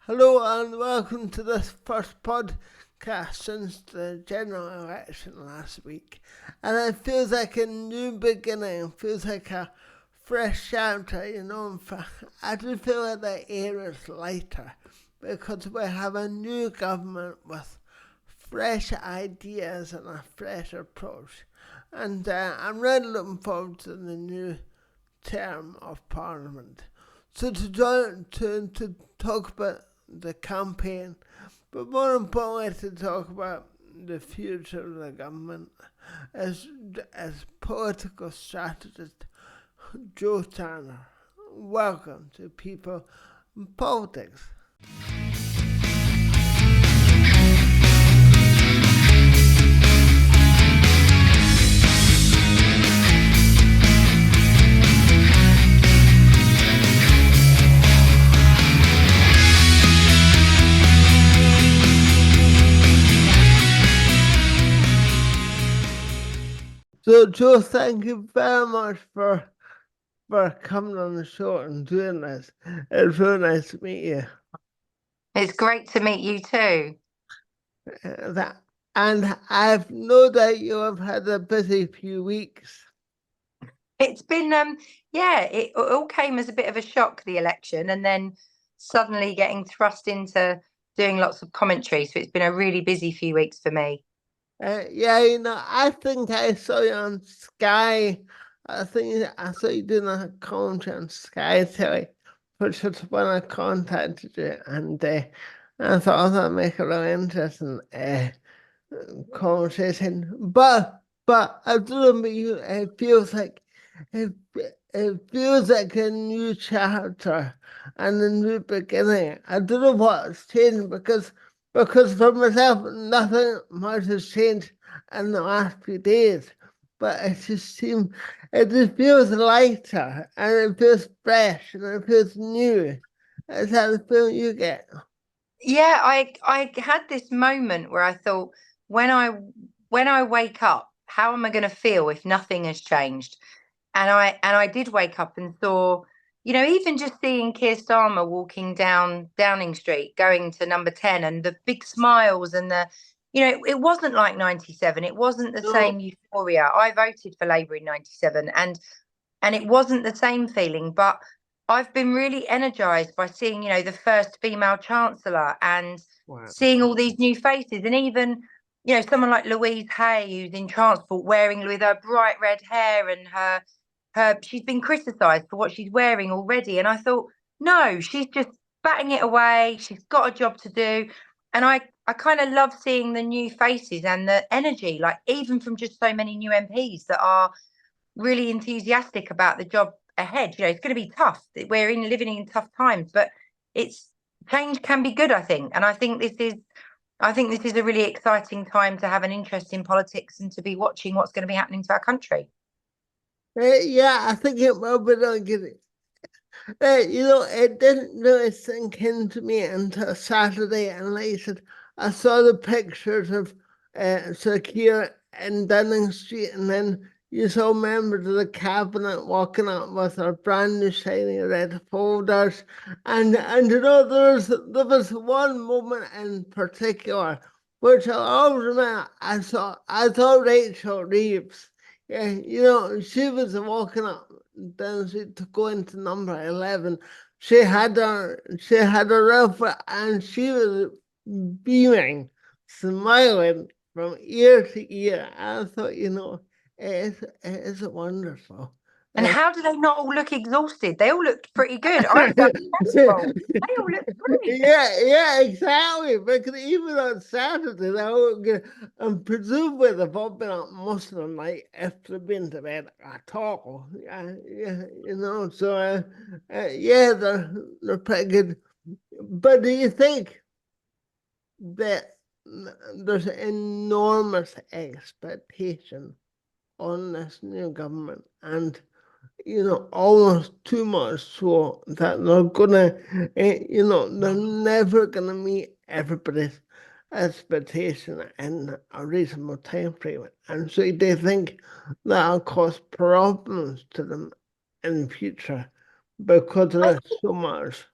Hello and welcome to this first podcast since the general election last week. And it feels like a new beginning, it feels like a fresh chapter, In fact, I do feel like the air is lighter because we have a new government with fresh ideas and a fresh approach. And I'm really looking forward to the new term of Parliament. So to talk about the campaign, but more importantly to talk about the future of the government as political strategist Joe Tanner. Welcome to People in Politics. So, Joe, thank you very much for coming on the show and doing this. It's really nice to meet you. It's great to meet you too. And I've no doubt you have had a busy few weeks. It's been it all came as a bit of a shock, the election, and then suddenly getting thrust into doing lots of commentary. So it's been a really busy few weeks for me. I think I saw you on Sky. I think I saw you doing a commentary on Sky Telly, which is when I contacted you, and I thought that'd make a really interesting conversation. But I do know you. It, it feels like a new chapter and a new beginning. I don't know what's changed because for myself nothing much has changed in the last few days. But it just feels lighter and it feels fresh and it feels new. Is that the feeling you get? Yeah, I had this moment where I thought when I wake up, how am I going to feel if nothing has changed? And I did wake up and saw, even just seeing Keir Starmer walking down Downing Street, going to number 10, and the big smiles and it wasn't like 97. It wasn't the No. same euphoria. I voted for Labour in 97, and it wasn't the same feeling, but I've been really energized by seeing, the first female chancellor and Wow. seeing all these new faces, and even someone like Louise Hay, who's in transport wearing with her bright red hair and her she's been criticized for what she's wearing already. And I thought, no, she's just batting it away. She's got a job to do. And I kind of love seeing the new faces and the energy, like even from just so many new MPs that are really enthusiastic about the job ahead. It's going to be tough. We're living in tough times, but it's change can be good, I think. And I think this is a really exciting time to have an interest in politics and to be watching what's going to be happening to our country. I think it will, but don't get it. It didn't really sink into me until Saturday, and like I said, I saw the pictures of Sir Keir in Downing Street, and then you saw members of the cabinet walking out with their brand new shiny red folders, and there was one moment in particular which I'll always remember. I saw Rachel Reeves. Yeah, she was walking up then to go into number 11. She had her outfit and she was beaming, smiling from ear to ear. I thought, it is wonderful. And Uh, how do they not all look exhausted? They all looked pretty good. I felt stressful. They all looked great. yeah, exactly. Because even on Saturday, and presumably they've all been out most of the night if they've been to bed at all. So they're pretty good. But do you think that there's enormous expectation on this new government and almost too much so that they're never gonna meet everybody's expectation in a reasonable time frame. And so they think that'll cause problems to them in the future because I there's so much.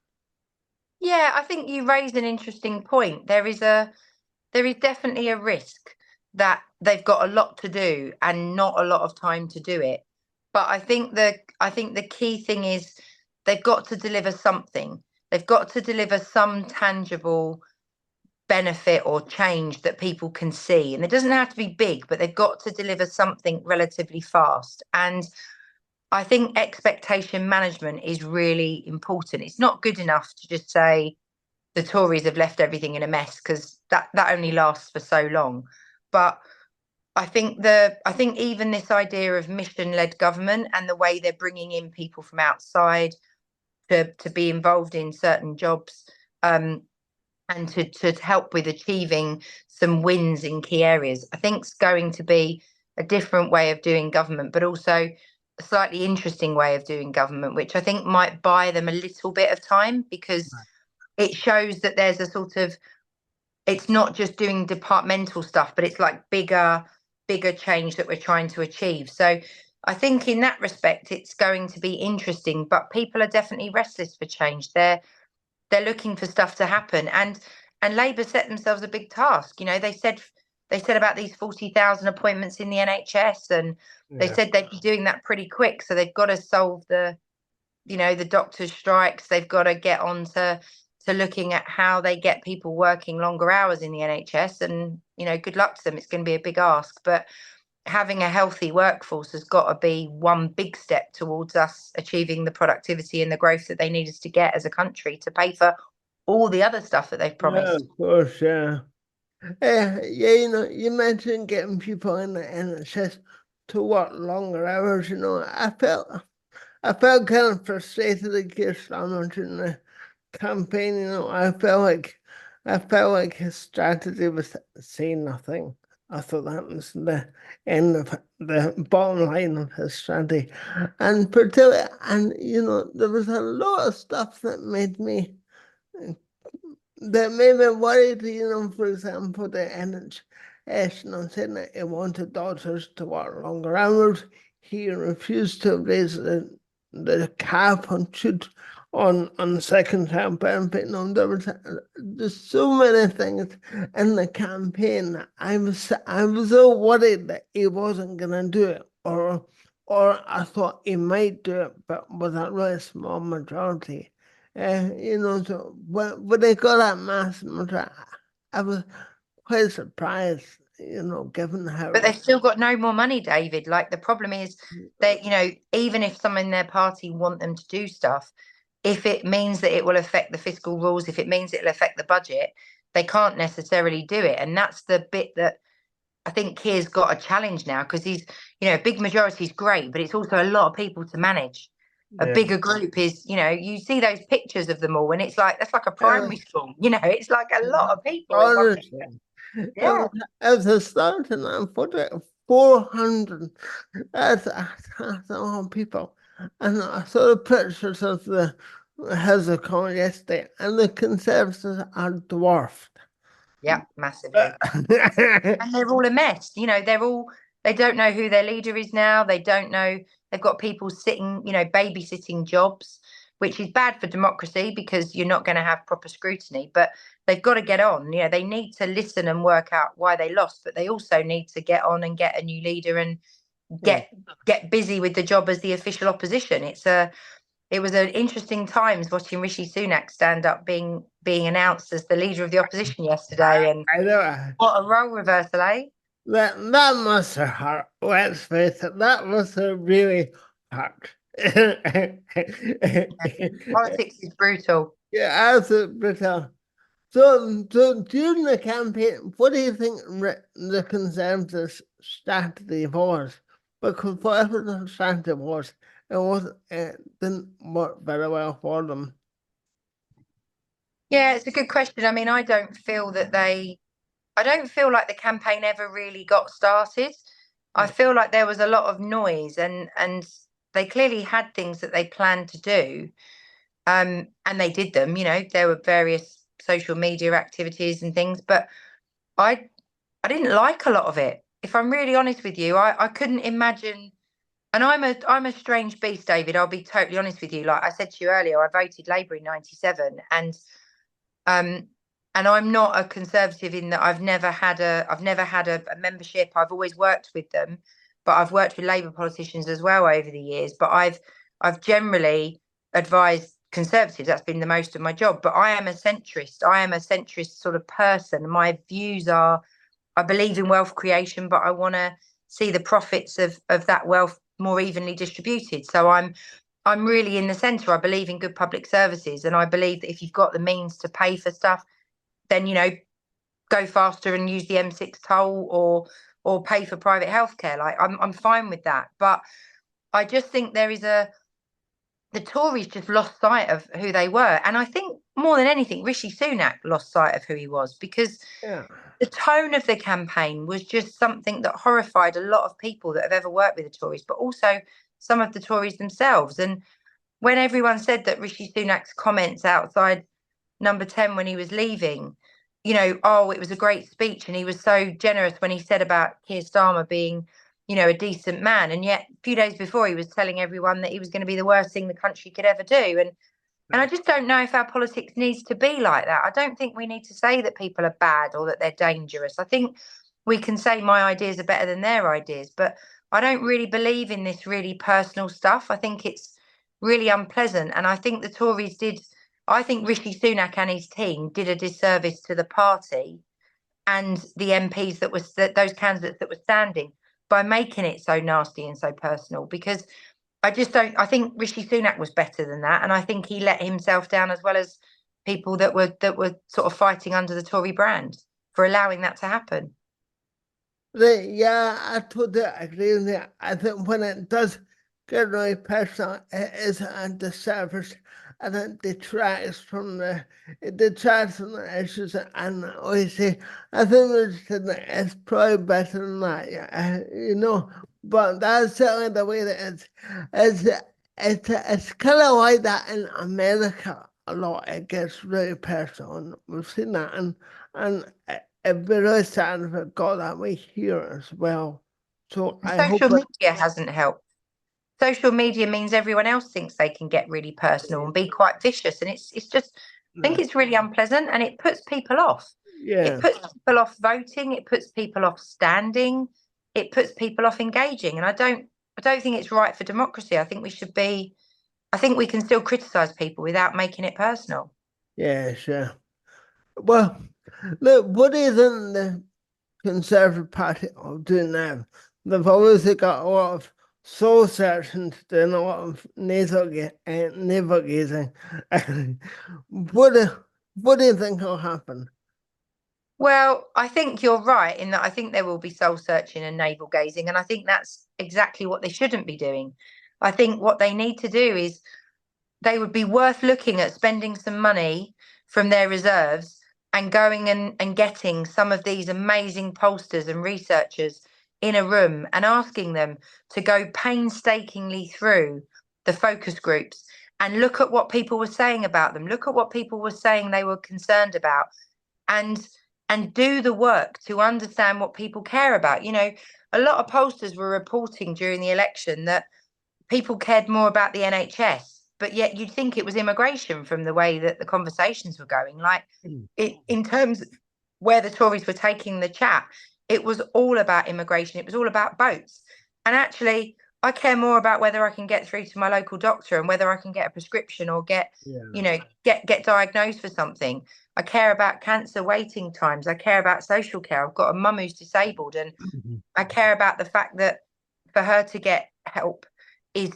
Yeah, I think you raise an interesting point. There is definitely a risk that they've got a lot to do and not a lot of time to do it. But I think the key thing is they've got to deliver something. They've got to deliver some tangible benefit or change that people can see. And it doesn't have to be big, but they've got to deliver something relatively fast. And I think expectation management is really important. It's not good enough to just say the Tories have left everything in a mess, because that only lasts for so long. But I think even this idea of mission led government and the way they're bringing in people from outside to be involved in certain jobs, um, and to help with achieving some wins in key areas, I think it's going to be a different way of doing government, but also a slightly interesting way of doing government, which I think might buy them a little bit of time, because it shows that there's a sort of, it's not just doing departmental stuff, but it's like bigger change that we're trying to achieve. So I think in that respect it's going to be interesting, but people are definitely restless for change. They're looking for stuff to happen, and Labour set themselves a big task. You know, they said about these 40,000 appointments in the NHS, and they Yeah. said they'd be doing that pretty quick, so they've got to solve the, you know, the doctors' strikes. They've got to get on to looking at how they get people working longer hours in the NHS. And, you know, good luck to them. It's going to be a big ask. But having a healthy workforce has got to be one big step towards us achieving the productivity and the growth that they need us to get as a country to pay for all the other stuff that they've Yeah, promised. of course, yeah. Yeah, you mentioned getting people in the NHS to work longer hours, I felt kind of frustrated at Keir Starmer during the campaign, I felt like his strategy was say nothing. I thought that was the end of the bottom line of his strategy. And particularly, and there was a lot of stuff that made me worried, for example, the NHS, saying that he wanted doctors to work longer hours. He refused to raise the cap on second term benefit. There's so many things in the campaign that I was so worried that he wasn't gonna do it, or I thought he might do it, but with a really small majority. So when they got that mass murder, I was quite surprised, given But how. they've still got no more money, David. Like, the problem is that, you know, even if some in their party want them to do stuff, if it means that it will affect the fiscal rules, if it means it'll affect the budget, they can't necessarily do it. And that's the bit that I think Keir's got a challenge now, because he's, you know, a big majority is great, but it's also a lot of people to manage. A Yeah. bigger group is, you know, you see those pictures of them all, and it's like that's like a primary school. You know, it's like a lot of people in one picture. Honestly, Yeah, it was a start and I put it 400. That's a lot of people. And I saw the pictures of the House of Commons yesterday, and the Conservatives are dwarfed. yeah, massively. And they're all a mess. You know, they don't know who their leader is now. They don't know, they've got people sitting, you know, babysitting jobs, which is bad for democracy because you're not going to have proper scrutiny. But they've got to get on. You know, they need to listen and work out why they lost, but they also need to get on and get a new leader and Yeah. get busy with the job as the official opposition. It was an interesting times watching Rishi Sunak stand up being announced as the leader of the opposition yesterday, and I know. what a role reversal, eh? That must have hurt. Let's face it, that must have really hurt. Politics is brutal. Yeah, absolutely brutal. So during the campaign, what do you think the Conservatives' strategy was? Because whatever the strategy was, it didn't work very well for them. Yeah, it's a good question. I mean, I don't feel like the campaign ever really got started. I feel like there was a lot of noise, and they clearly had things that they planned to do. And they did them. You know, there were various social media activities and things, but I I didn't like a lot of it. If I'm really honest with you, I couldn't imagine. And I'm a strange beast, David. I'll be totally honest with you. Like I said to you earlier, I voted Labour in '97, and And I'm not a conservative in that I've never had a membership. I've always worked with them, but I've worked with Labour politicians as well over the years. But I've generally advised Conservatives. That's been the most of my job. But I am a centrist. I am a centrist sort of person. My views are, I believe in wealth creation, but I want to see the profits of that wealth more evenly distributed. So I'm really in the centre. I believe in good public services, and I believe that if you've got the means to pay for stuff, then go faster and use the M6 toll or pay for private healthcare. Like I'm fine with that, but I just think the Tories just lost sight of who they were, and I think more than anything, Rishi Sunak lost sight of who he was, because Yeah. the tone of the campaign was just something that horrified a lot of people that have ever worked with the Tories, but also some of the Tories themselves. And when everyone said that Rishi Sunak's comments outside Number 10 when he was leaving, oh, it was a great speech, and he was so generous when he said about Keir Starmer being, a decent man. And yet a few days before he was telling everyone that he was going to be the worst thing the country could ever do. And I just don't know if our politics needs to be like that. I don't think we need to say that people are bad or that they're dangerous. I think we can say my ideas are better than their ideas, but I don't really believe in this really personal stuff. I think it's really unpleasant. And I think the Tories I think Rishi Sunak and his team did a disservice to the party and the MPs those candidates that were standing by making it so nasty and so personal, because I just don't. I think Rishi Sunak was better than that, and I think he let himself down as well as people that were sort of fighting under the Tory brand for allowing that to happen. Yeah, I totally agree with you. I think when it does get really personal, it is a disservice, and it detracts from the issues. And obviously, I think it's probably better than that, yeah, but that's certainly the way that it's, it's kind of like that in America a lot. It gets really personal, and we've seen that, and it'd be really sad if it got that way here as well. So And I hope social it, media hasn't helped. Social media means everyone else thinks they can get really personal and be quite vicious, and it's just, I think it's really unpleasant, and it puts people off. It yeah, puts people off voting. It puts people off standing. It puts people off engaging, and I don't think it's right for democracy. I think we can still criticize people without making it personal. yeah, sure. Well, look, what do you think the Conservative Party are doing now? They've obviously got a lot of soul searching to do and a lot of navel gazing. what, do, what do you think will happen? Well, I think you're right in that I think there will be soul searching and navel gazing, and I think that's exactly what they shouldn't be doing. I think what they need to do is they would be worth looking at spending some money from their reserves and going and getting some of these amazing pollsters and researchers in a room and asking them to go painstakingly through the focus groups and look at what people were saying about them, look at what people were saying they were concerned about, and do the work to understand what people care about. A lot of pollsters were reporting during the election that people cared more about the NHS, but yet you'd think it was immigration from the way that the conversations were going. Like, in terms of where the Tories were taking the chat, it was all about immigration. It was all about boats. And actually, I care more about whether I can get through to my local doctor and whether I can get a prescription or Yeah. get diagnosed for something. I care about cancer waiting times. I care about social care. I've got a mum who's disabled, and I care about the fact that for her to get help is,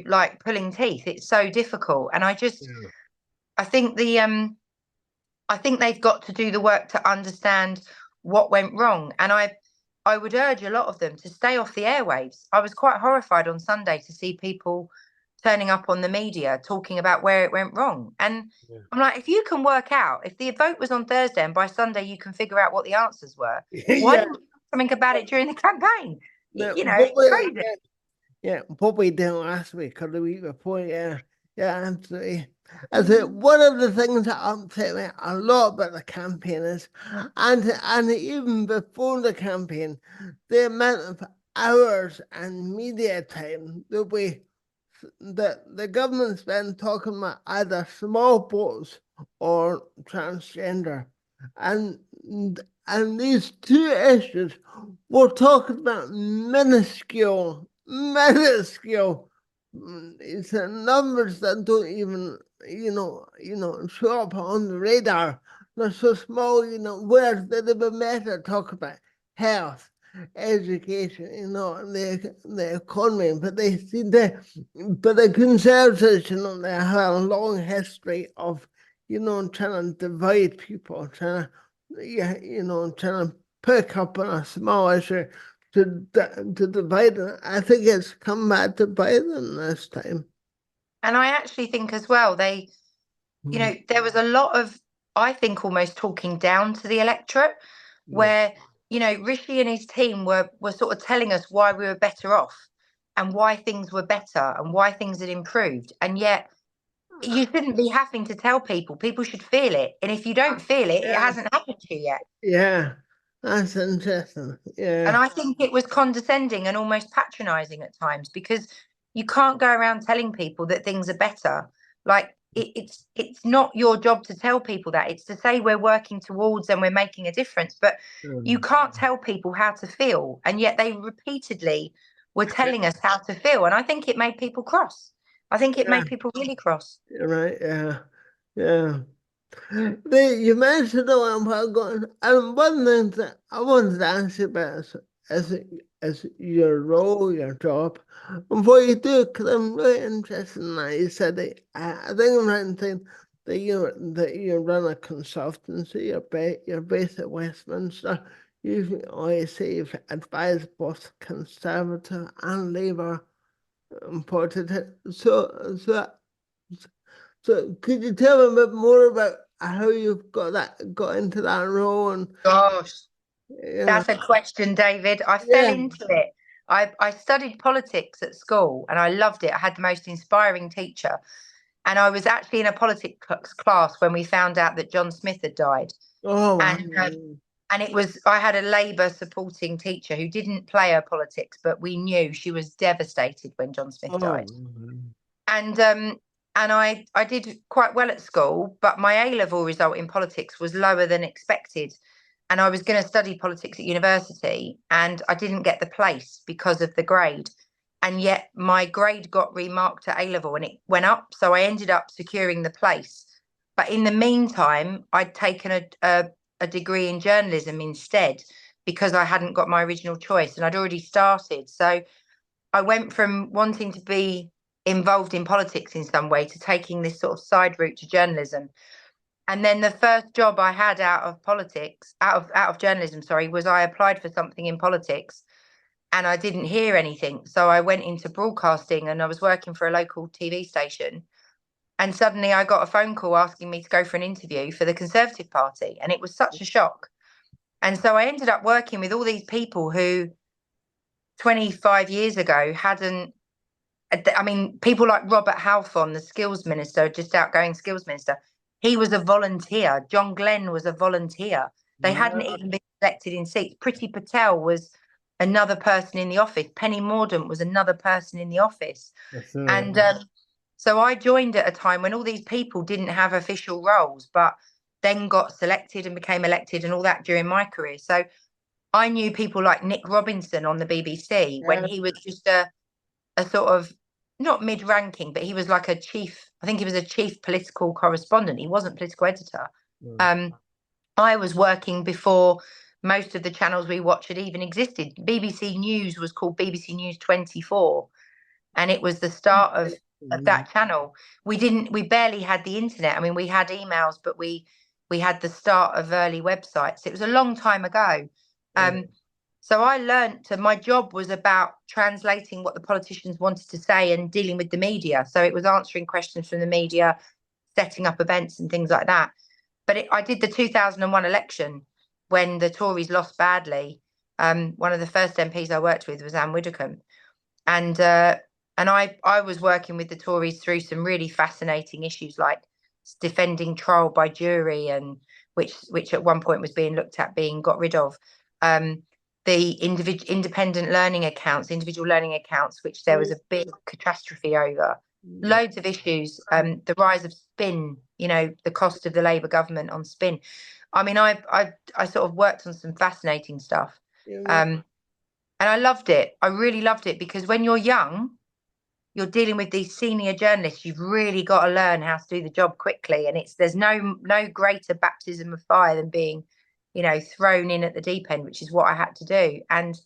like pulling teeth. It's so difficult. And Yeah. I think I think they've got to do the work to understand what went wrong. And I would urge a lot of them to stay off the airwaves. I was quite horrified on Sunday to see people turning up on the media talking about where it went wrong. And Yeah. I'm like, if you can work out, if the vote was on Thursday and by Sunday you can figure out what the answers were, why Yeah. didn't you do something about it during the campaign? No, It's crazy. yeah, what we did last week or the week before, yeah, yeah, absolutely. I said one of the things that upset me a lot about the campaign is, and even before the campaign, the amount of hours and media time that the government spent talking about either small boats or transgender. And and these two issues, we're talking about minuscule. It's numbers that don't even, show up on the radar. They're so small, words that have been better talk about health, education, and the economy, but they see but the Conservatives, they have a long history of, trying to divide people, trying to pick up on a small issue to divide them. I think it's come back to bite them this time. And I actually think as well, there was a lot of, I think, almost talking down to the electorate, where, Rishi and his team were sort of telling us why we were better off and why things were better and why things had improved. And yet you shouldn't be having to tell people. People should feel it. And if you don't feel it, it hasn't happened to you yet. Yeah, that's interesting. And Yeah. I think it was condescending and almost patronizing at times, because you can't go around telling people that things are better. Like it's not your job to tell people that. It's to say we're working towards and we're making a difference. But you can't tell people how to feel. And yet they repeatedly were telling us how to feel. And I think it made people cross. I think it made people really cross. You're right. Yeah. Yeah. You mentioned the one while going, and one thing that I wanted to ask you about is your role, your job, and what you do, because I'm really interested in that. You said that, I think I'm right in saying that you run a consultancy, you're based at Westminster. You always say you've advised both Conservative and Labour politicians. So could you tell me a bit more about how you've got into that role and Gosh, yeah, that's a question, David. I fell yeah. into it. I studied politics at school and I loved it. I had the most inspiring teacher. And I was actually in a politics class when we found out that John Smith had died. Oh wow. And it was, I had a Labour supporting teacher who didn't play her politics, but we knew she was devastated when John Smith Oh, died. And I did quite well at school, but my A-level result in politics was lower than expected. And I was going to study politics at university, and I didn't get the place because of the grade. And yet my grade got remarked at A-level and it went up. So I ended up securing the place. But in the meantime, I'd taken a degree in journalism instead, because I hadn't got my original choice and I'd already started. So I went from wanting to be involved in politics in some way to taking this sort of side route to journalism. And then the first job I had out of politics, out of journalism, sorry, was I applied for something in politics and I didn't hear anything. So I went into broadcasting and I was working for a local TV station. And suddenly I got a phone call asking me to go for an interview for the Conservative Party. And it was such a shock. And so I ended up working with all these people who 25 years ago hadn't. I mean, people like Robert Halfon, the skills minister, just outgoing skills minister, he was a volunteer. John Glenn was a volunteer. They hadn't even been elected in seats. Priti Patel was another person in the office. Penny Mordaunt was another person in the office. And so I joined at a time when all these people didn't have official roles, but then got selected and became elected and all that during my career. So I knew people like Nick Robinson on the BBC when he was just a sort of not mid-ranking, but he was like a chief. I think he was a chief political correspondent. He wasn't political editor. I was working before most of the channels we watch had even existed. BBC News was called BBC News 24, and it was the start of that channel. We barely had the internet. I mean, we had emails, but we had the start of early websites. It was a long time ago. So I learned my job was about translating what the politicians wanted to say and dealing with the media. So it was answering questions from the media, setting up events and things like that. But I did the 2001 election when the Tories lost badly. One of the first MPs I worked with was Anne Widdecombe. And I was working with the Tories through some really fascinating issues like defending trial by jury, and which at one point was being looked at being got rid of. The independent learning accounts, individual learning accounts, which there was a big catastrophe over. Loads of issues. The rise of spin the cost of the Labour government on spin. I mean, I sort of worked on some fascinating stuff, Yeah. and I loved it. I really loved it because when you're young, you're dealing with these senior journalists. You've really got to learn how to do the job quickly, and there's no greater baptism of fire than being, thrown in at the deep end, which is what I had to do. And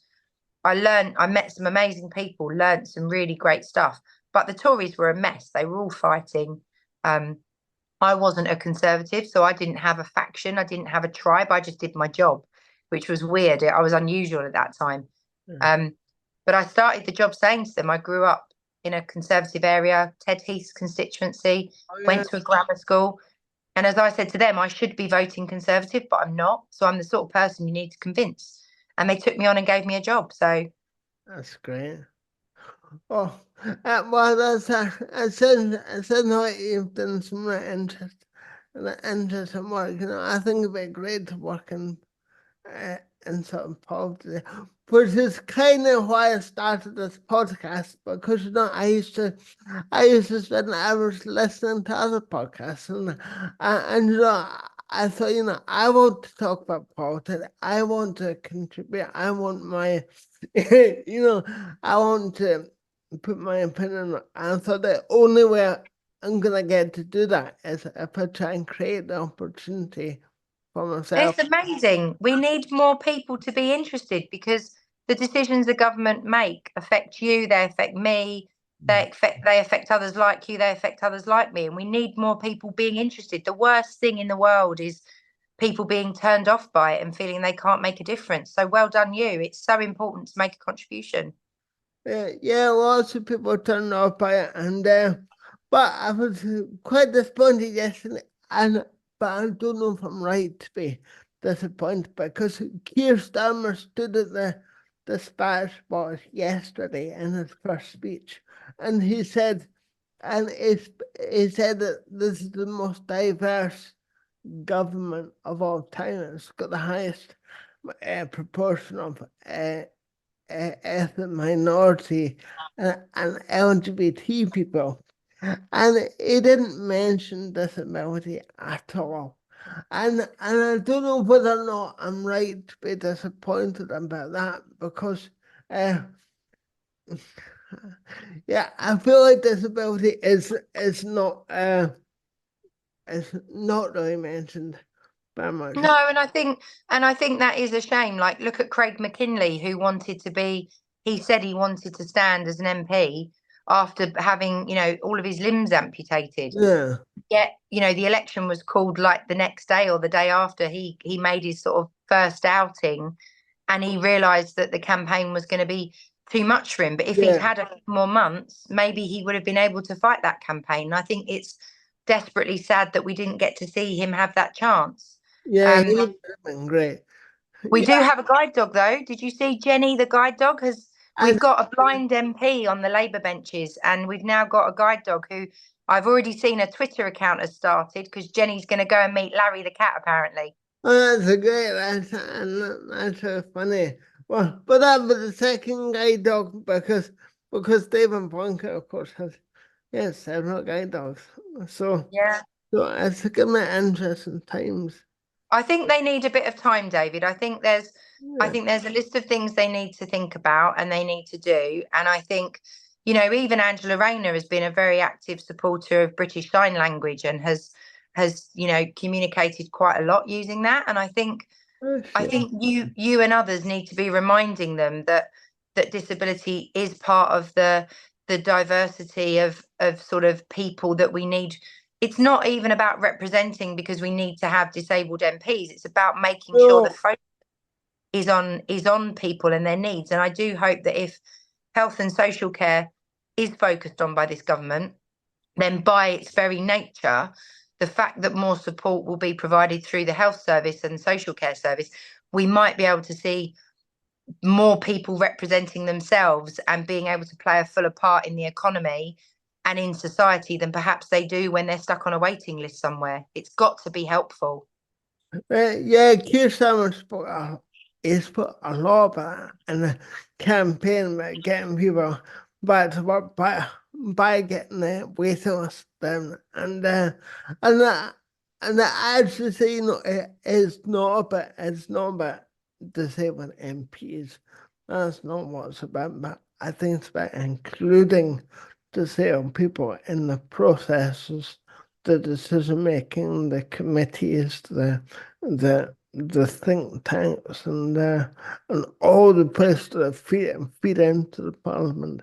I met some amazing people, learned some really great stuff. But the Tories were a mess. They were all fighting. I wasn't a Conservative, so I didn't have a faction. I didn't have a tribe. I just did my job, which was weird. I was unusual at that time. Yeah. But I started the job saying to them, I grew up in a Conservative area, Ted Heath's constituency, Oh, yeah. went to a grammar school. And as I said to them, I should be voting Conservative, but I'm not. So I'm the sort of person you need to convince. And they took me on and gave me a job. So That's great. Oh, well, it sounds like you've done some really interesting work. I think it'd be great to work in sort of poverty, which is kind of why I started this podcast, because I used to spend hours listening to other podcasts, and I thought, I want to talk about politics. I want to contribute. I want my, I want to put my opinion on. I thought the only way I'm gonna get to do that is if I try and create the opportunity for myself. it's amazing. We need more people to be interested because the decisions the government make affect you, they affect me, they affect others like you, they affect others like me. And we need more people being interested. The worst thing in the world is people being turned off by it and feeling they can't make a difference. So well done you. It's so important to make a contribution. Yeah, lots of people turned off by it, but I was quite disappointed yesterday, but I don't know if I'm right to be disappointed because Keir Starmer stood at the dispatch box yesterday in his first speech, and he said that this is the most diverse government of all time. It's got the highest proportion of ethnic minority and LGBT people. And he didn't mention disability at all. And I don't know whether or not I'm right to be disappointed about that because, uh, yeah, I feel like disability is not really mentioned very much. No, and I think that is a shame. Like, look at Craig McKinley, who he said he wanted to stand as an MP after having, all of his limbs amputated. Yeah, Yet, the election was called like the next day or the day after he made his sort of first outing, and he realised that the campaign was going to be too much for him. But if he'd yeah, had a few more months, maybe he would have been able to fight that campaign. And I think it's desperately sad that we didn't get to see him have that chance. yeah, he Um, would have been great. we Yeah, do have a guide dog, though. Did you see Jenny, the guide dog? We've and got a blind MP on the Labour benches, and we've now got a guide dog who I've already seen a Twitter account has started because Jenny's going to go and meet Larry the cat, apparently. oh, that's a great. That's so funny. Well, but that was the second guide dog because Stephen Bunker, of course, has several guide dogs. So Yeah. so it's given me interesting times. I think they need a bit of time, David. I Yeah. think there's a list of things they need to think about and they need to do. And I think, even Angela Rayner has been a very active supporter of British Sign Language and has communicated quite a lot using that. And Oh, I shit. think you and others need to be reminding them that disability is part of the diversity of sort of people that we need. It's not even about representing because we need to have disabled MPs. It's about making sure the No. focus is on people and their needs. And I do hope that if health and social care is focused on by this government, then by its very nature, the fact that more support will be provided through the health service and social care service, we might be able to see more people representing themselves and being able to play a fuller part in the economy and in society than perhaps they do when they're stuck on a waiting list somewhere. It's got to be helpful. Yeah, Keir Starmer's he's put a lot of that in the campaign about getting people back to work, by getting the weight loss down. And that and that actually, it's not about disabled MPs. That's not what it's about. But I think it's about including disabled people in the processes, the decision making, the committees, the think tanks, and all the places that feed into the parliament.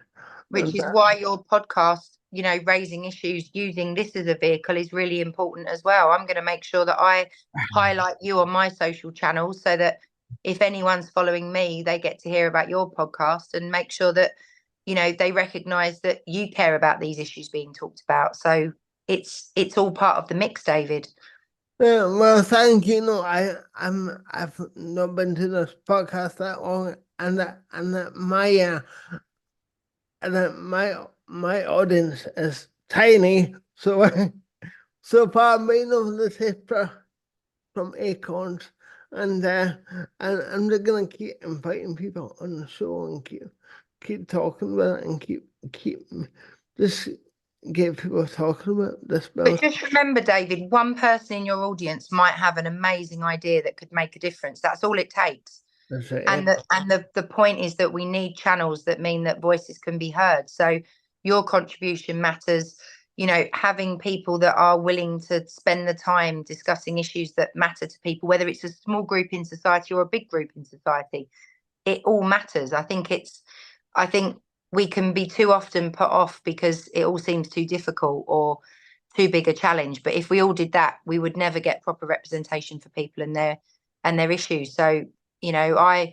Which is why your podcast, raising issues using this as a vehicle is really important as well. I'm going to make sure that I highlight you on my social channels so that if anyone's following me, they get to hear about your podcast, and make sure that, they recognize that you care about these issues being talked about. So it's all part of the mix, David. Yeah, well, thank you. No, I've not been to this podcast that long, and my audience is tiny. So so far, me know the sister from Acorns, and I'm just gonna keep inviting people on the show and keep talking about it and keep just get people talking about this. But just remember, David, one person in your audience might have an amazing idea that could make a difference. That's all it takes. That's it. And the point is that we need channels that mean that voices can be heard. So your contribution matters. Having people that are willing to spend the time discussing issues that matter to people, whether it's a small group in society or a big group in society, it all matters. I think we can be too often put off because it all seems too difficult or too big a challenge. But if we all did that, we would never get proper representation for people and their issues. So, I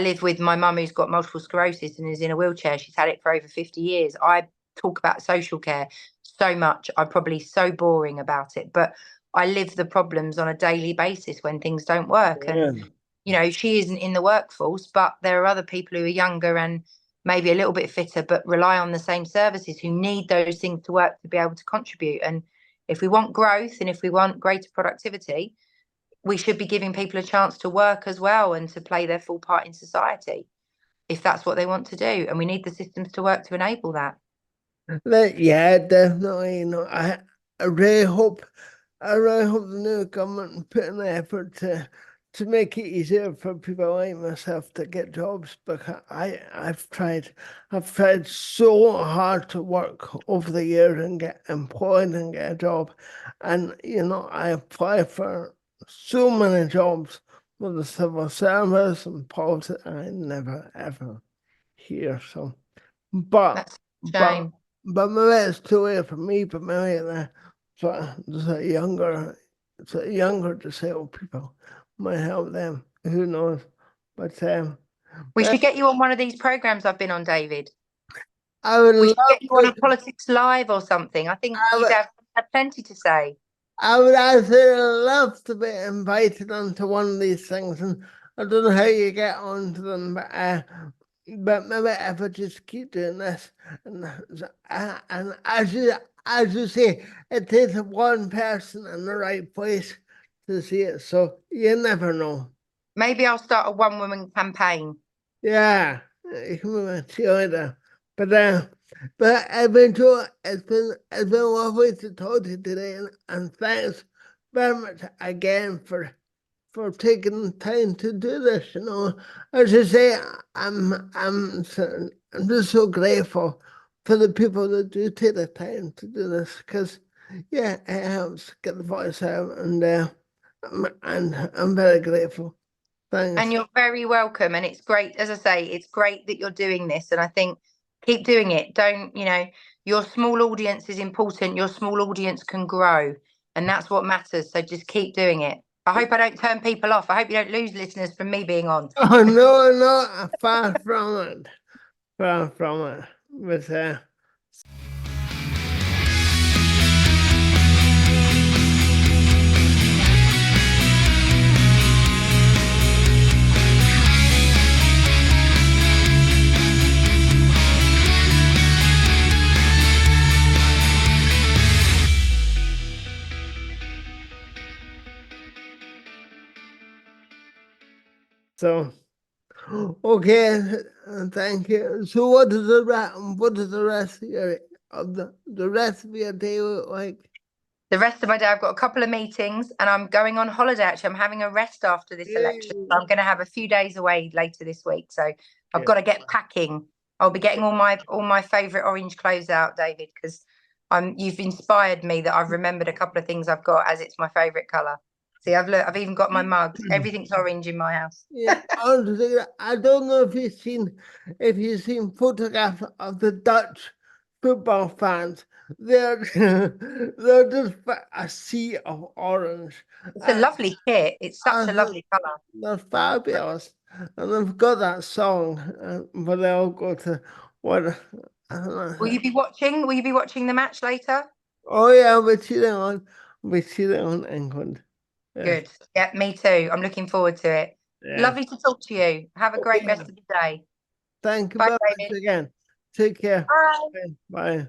live with my mum who's got multiple sclerosis and is in a wheelchair. She's had it for over 50 years. I talk about social care so much. I'm probably so boring about it, but I live the problems on a daily basis when things don't work. Yeah. And, she isn't in the workforce, but there are other people who are younger and maybe a little bit fitter, but rely on the same services, who need those things to work to be able to contribute. And if we want growth and if we want greater productivity, we should be giving people a chance to work as well and to play their full part in society, if that's what they want to do. And we need the systems to work to enable that. Yeah, definitely. I really hope the new government put in the effort to make it easier for people like myself to get jobs, because I've tried so hard to work over the years and get employed and get a job, and I apply for so many jobs with the civil service and politics, and I never ever hear. So, That's a but shame. but maybe it's too late for me. But maybe the younger disabled people might help them. Who knows? But We should get you on one of these programs I've been on, David. I would We love should get you on a to. Politics Live or something. I think you'd have plenty to say. I would actually love to be invited onto one of these things, and I don't know how you get onto them, but maybe if I just keep doing this, and as you say, it takes one person in the right place to see it, so you never know. Maybe I'll start a one-woman campaign. Yeah, you can be a cheerleader, but eventually, it's been lovely to talk to you today, and thanks very much again for taking the time to do this. As I say, I'm just so grateful for the people that do take the time to do this, because yeah, it helps get the voice out, and I'm very grateful. Thanks. And you're very welcome. And it's great, as I say, it's great that you're doing this. And I think keep doing it. Don't, your small audience is important. Your small audience can grow. And that's what matters. So just keep doing it. I hope I don't turn people off. I hope you don't lose listeners from me being on. Oh no, far from it. Far from it. But so okay, thank you. So what is the rest of of the rest of your day look like? The rest of my day, I've got a couple of meetings and I'm going on holiday. Actually, I'm having a rest after this election. So I'm going to have a few days away later this week. So I've got to get packing. I'll be getting all my favourite orange clothes out, David, because you've inspired me that I've remembered a couple of things I've got as it's my favourite colour. See, I've even got my mugs. Everything's orange in my house. Yeah, honestly, I don't know if you've seen photographs of the Dutch football fans. They're they're just a sea of orange. It's a lovely kit. It's such a Uh, lovely colour. they're fabulous, and they've got that song, but they all go to what? I don't know. Will you be watching? Will you be watching the match later? Oh yeah, we're cheating on England. Yeah, Good. Yeah, me too. I'm looking forward to it. yeah. Lovely to talk to you. Have a great Okay. rest of the day. Thank you Bye, very much David. again. Take care. Bye. Bye.